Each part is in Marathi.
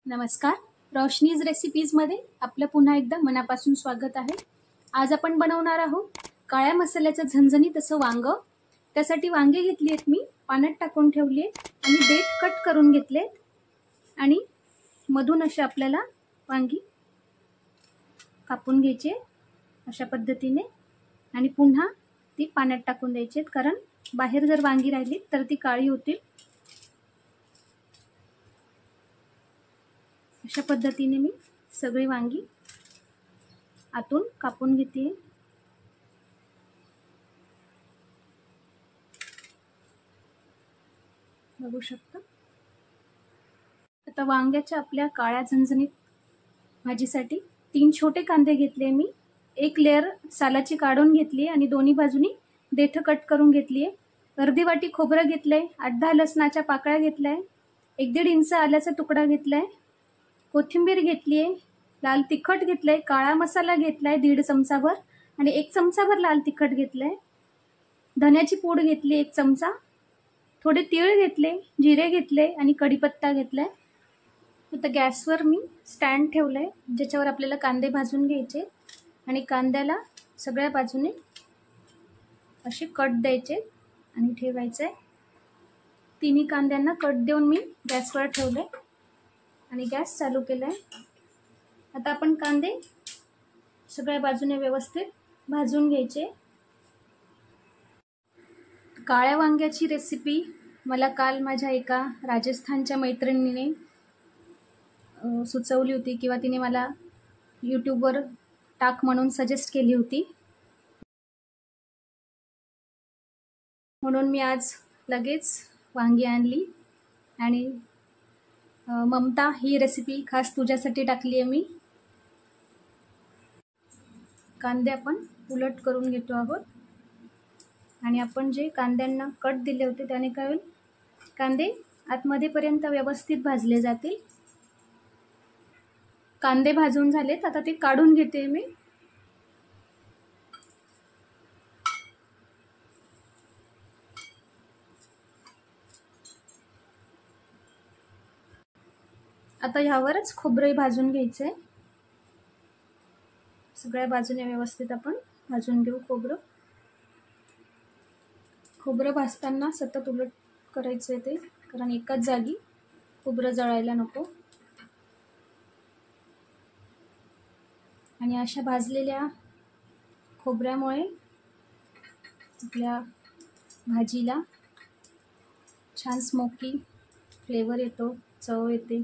नमस्कार. रोशनीज रेसिपीजमध्ये आपलं पुन्हा एकदा मनापासून स्वागत आहे. आज आपण बनवणार आहोत काळ्या मसाल्याचं झणझणीत असं वांग. त्यासाठी वांगे घेतली आहेत, मी पाण्यात टाकून ठेवली आहेत आणि देठ कट करून घेतलेत आणि मधून अशा आपल्याला वांगी कापून घ्यायचे अशा पद्धतीने आणि पुन्हा ती पाण्यात टाकून द्यायची, कारण बाहेर जर वांगी राहिली तर ती काळी होतील. अशा पद्धतीने मी सगळी वांगी आतून कापून घेते. बघू शकता. आता वांग्याच्या आपल्या काळ्या झणझणीत भाजीसाठी 3 छोटे कांदे घेतले मी. एक लेअर सालाची काढून घेतली आणि दोन्ही बाजूनी देठ कट करून घेतली आहे. अर्धी वाटी खोबरं घेतलंय, 8-10 लसणाच्या पाकळ्या घेतलाय, 1-1.5 इंच आल्याचा तुकडा घेतलाय, कोथिंबीर घेतली आहे, लाल तिखट घेतलंय, काळा मसाला घेतलाय 1.5 चमचाभर आणि 1 चमचाभर लाल तिखट घेतलंय, धन्याची पूड घेतली 1 चमचा, थोडे तीळ घेतले, जिरे घेतले आणि कढीपत्ता घेतलाय. आता गॅसवर मी स्टँड ठेवलंय ज्याच्यावर आपल्याला कांदे भाजून घ्यायचे आणि कांद्याला सगळ्या बाजूने असे कट द्यायचे आणि ठेवायचे. तिन्ही कांद्यांना कट देऊन मी गॅसवर ठेवले आणि गॅस चालू केलाय. आता आपण कांदे सगळ्या बाजूने व्यवस्थित भाजून घ्यायचे. काळ्या वांग्याची रेसिपी मला काल माझ्या एका राजस्थानच्या मैत्रिणीने सुचवली होती किंवा तिने मला यूट्यूबवर टाक म्हणून सजेस्ट केली होती, म्हणून मी आज लगेच वांगी आणली आणि ममता, ही रेसिपी खास तुझ्यासाठी टाकली आहे मी. कांदे आपण उलट करून घेतो आहोत आणि आपण जे कांद्यांना कट दिले होते त्याने काय होईल, कांदे आतमध्येपर्यंत व्यवस्थित भाजले जातील. कांदे भाजून झालेत, आता ते काढून घेते मी. आता ह्यावरच खोबरे भाजून घ्यायचे. सगळ्या बाजूने व्यवस्थित आपण भाजून घेऊ खोबरं. खोबरं भाजताना सतत उलट करायचं आहे ते, कारण एकाच जागी खोबरं जळायला नको. आणि अशा भाजलेल्या खोबऱ्यामुळे आपल्या भाजीला छान स्मोकी फ्लेवर येतो, चव येते.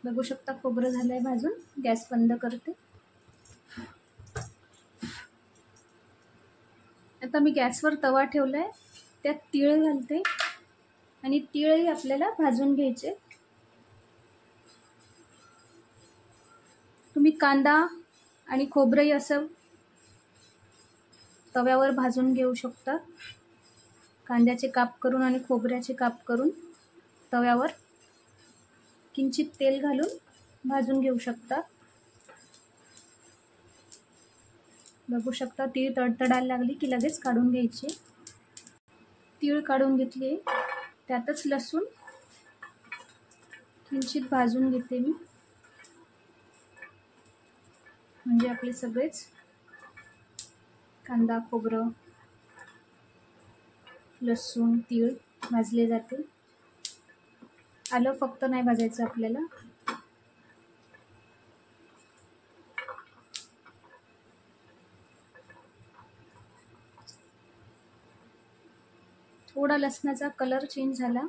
बघू शकता खोबरं झालंय भाजून. गॅस बंद करते. आता मी गॅसवर तवा ठेवलाय, त्यात तीळ घालते आणि तीळही आपल्याला भाजून घ्यायचे. तुम्ही कांदा आणि खोबरंही असं तव्यावर भाजून घेऊ शकता. कांद्याचे काप करून आणि खोबऱ्याचे काप करून तव्यावर किंचित तेल घालून भाजून घेऊ शकता. बघू शकता तीळ तडतडायला लागली की लगेच काढून घ्यायची. तीळ काढून घेतली, त्यातच लसूण किंचित भाजून घेते मी, म्हणजे आपले सगळेच कांदा, खोबरं, लसूण, तीळ भाजले जाते. आलं फक्त नाही भाजायचं आपल्याला. थोडा लसणाचा कलर चेंज झाला,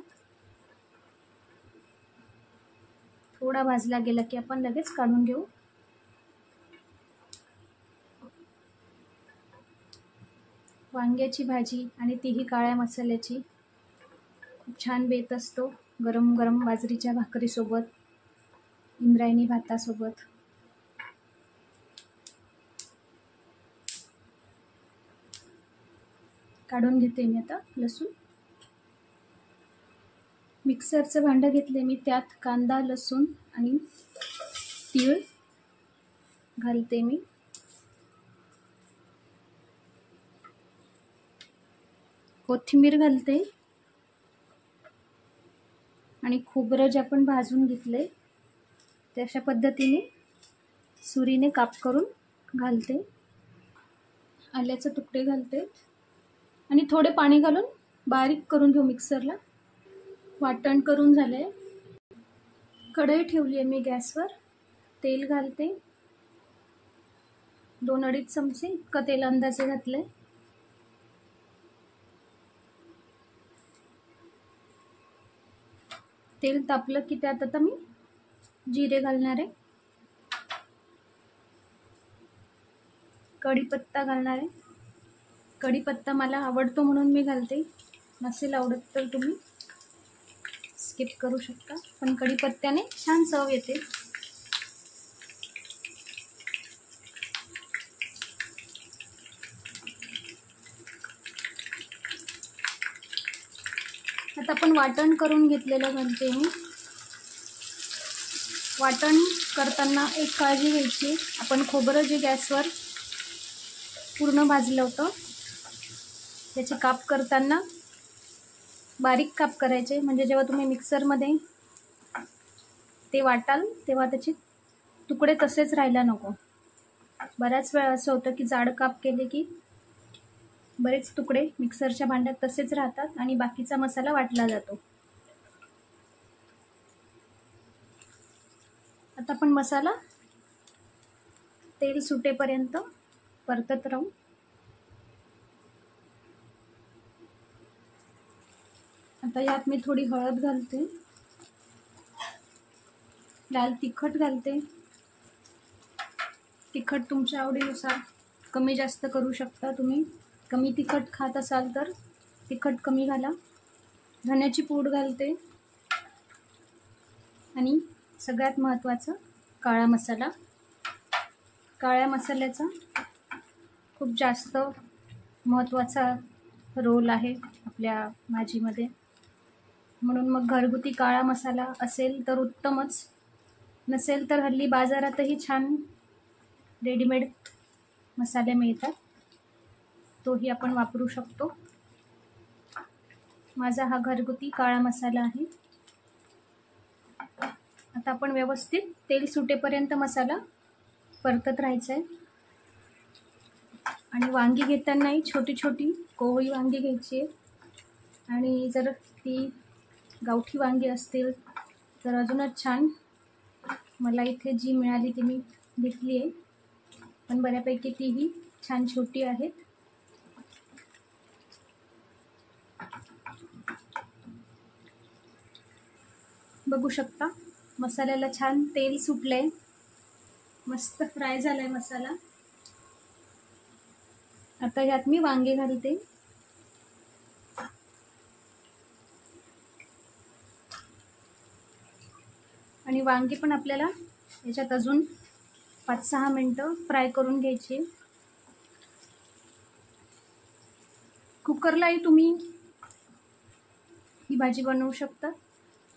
थोडा भाजला गेला की आपण लगेच काढून घेऊ. वांग्याची भाजी आणि तीही काळ्या मसाल्याची खूप छान बेत असतो गरम गरम बाजरीच्या भाकरीसोबत, इंद्रायणी भातासोबत. काढून घेते मी आता लसूण. मिक्सरचं भांडं घेतले मी, त्यात कांदा, लसूण आणि तीळ घालते मी. कोथिंबीर घालते आणि खोबरं जे आपण भाजून घेतले ते अशा पद्धतीने सुरीने काप करून घालते. आल्याचे तुकडे घालते आणि थोडे पाणी घालून बारीक करून घेऊ मिक्सरला. वाटण करून झाले. कढई ठेवली आहे मी गॅसवर. तेल घालते. 2-2.5 चमचे इतकं तेल अंदाजे घातले. तेल तापलं की त्यात आता मी जिरे घालणार आहे. कढीपत्ता घालणार आहे. कढीपत्ता मला आवडतो म्हणून मी घालते. नसेल आवडत तर तुम्ही स्किप करू शकता, पण कढीपत्त्याने छान चव येते. आता आपण वाटण करून घेतलेलं घालते मी. वाटण करताना एक काळजी घ्यायची, आपण खोबरं जे गॅसवर पूर्ण भाजलं होतं त्याचे काप करताना बारीक काप करायचे, म्हणजे जेव्हा तुम्ही मिक्सरमध्ये ते वाटाल तेव्हा त्याचे तुकडे तसेच राहायला नको. बऱ्याच वेळा असं होतं की जाड काप केले की बरेच तुकडे मिक्सरच्या भांड्यात तसेच राहतात आणि बाकीचा मसाला वाटला जातो. आता आपण मसाला तेल सुटेपर्यंत परतत राहू. आता यात मी थोडी हळद घालते. लाल तिखट घालते. तिखट तुमच्या आवडीनुसार कमी जास्त करू शकता. तुम्ही कमी तिखट खात असाल तर तिखट कमी घाला. धण्याची पूड घालते आणि सगळ्यात महत्त्वाचं काळा मसाला. काळ्या मसाल्याचा खूप जास्त महत्त्वाचा रोल आहे आपल्या भाजीमध्ये, म्हणून मग घरगुती काळा मसाला असेल तर उत्तमच. नसेल तर हल्ली बाजारातही छान रेडीमेड मसाले मिळतात, तोही आपण वापरू शकतो. माझा हा घरगुती काळा मसाला आहे. आता आपण व्यवस्थित तेल सुटेपर्यंत मसाला परतत राहायचा आहे. आणि वांगी घेतानाही छोटी छोटी कोवळी वांगी घ्यायची आहे. आणि जर ती गावठी वांगी असतील तर अजूनच छान. मला इथे जी मिळाली ती मी घेतली आहे, पण बऱ्यापैकी तीही छान छोटी आहेत. बघू शकता मसाल्याला छान तेल सुटलंय, मस्त फ्राय झालाय मसाला. आता यात मी वांगे घालते. आणि वांगी पण आपल्याला याच्यात अजून 5-6 मिनिटं फ्राय करून घ्यायची. कुकरलाही तुम्ही ही भाजी बनवू शकता.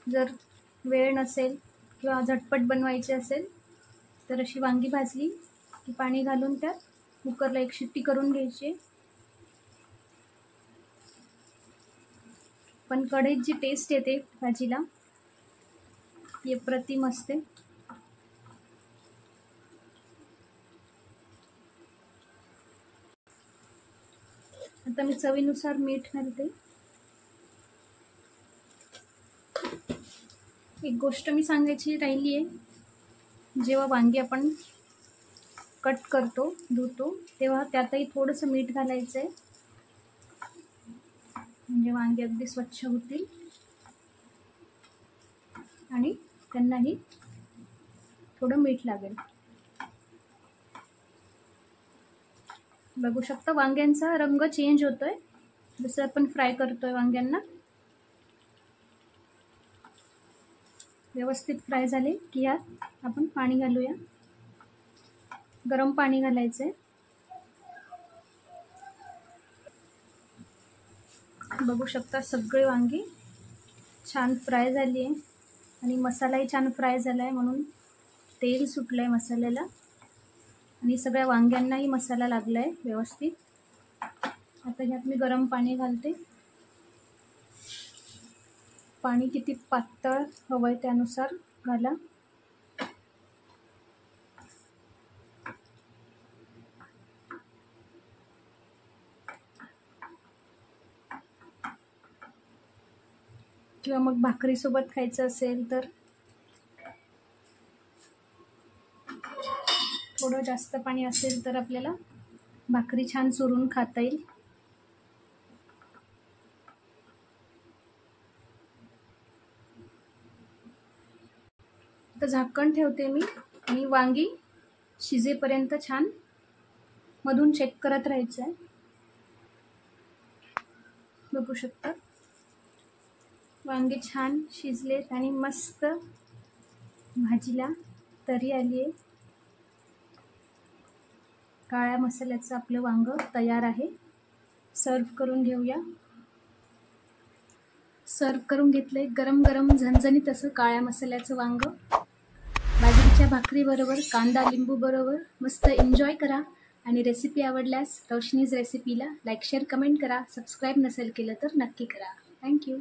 जर वेळ नसेल किंवा झटपट बनवायची असेल तर अशी वांगी भाजली की पाणी घालून त्यात कुकरला 1 शिट्टी करून घ्यायची. पण कढईत जी टेस्ट येते भाजीला ती अप्रतिम असते. आता मी चवीनुसार मीठ घालते. एक गोष्ट मी सांगायची राहिली आहे, जेव्हा वांगी आपण कट करतो धुतो तेव्हा त्यातही थोडंसं मीठ घालायचं आहे, म्हणजे वांगी अगदी स्वच्छ होतील आणि त्यांनाही थोडं मीठ लागेल. बघू शकता वांग्यांचा रंग चेंज होतोय जसं आपण फ्राय करतोय वांग्यांना. व्यवस्थित फ्राय झाले की यात आपण पाणी घालूया. गरम पाणी घालायचंय. बघू शकता सगळे वांगी छान फ्राय झाली आहे आणि मसालाही छान फ्राय झाला आहे, म्हणून तेल सुटलं आहे मसाल्याला आणि सगळ्या वांग्यांनाही मसाला लागला आहे व्यवस्थित. आता ह्यात मी गरम पाणी घालते. पाणी किती पातळ हवं आहे त्यानुसार घाला. किंवा मग भाकरीसोबत खायचं असेल तर थोडं जास्त पाणी असेल तर आपल्याला भाकरी छान चुरून खाता येईल. तर झाकण ठेवते मी आणि वांगी शिजेपर्यंत छान मधून चेक करत राहायचं आहे. बघू शकता वांगे छान शिजलेत आणि मस्त भाजीला तरी आली आहे. काळ्या मसाल्याचं आपलं वांग तयार आहे. सर्व करून घेऊया. सर्व करून घेतलंय गरम गरम झणझणीत असं काळ्या मसाल्याचं वांग बाजरीच्या भाकरी बरोबर, कांदा लिंबू बरोबर. मस्त एन्जॉय करा. आणि रेसिपी आवडल्यास रोशनीज रेसिपीला लाईक शेअर कमेंट करा. सबस्क्राईब नसेल केलं तर नक्की करा. थँक्यू.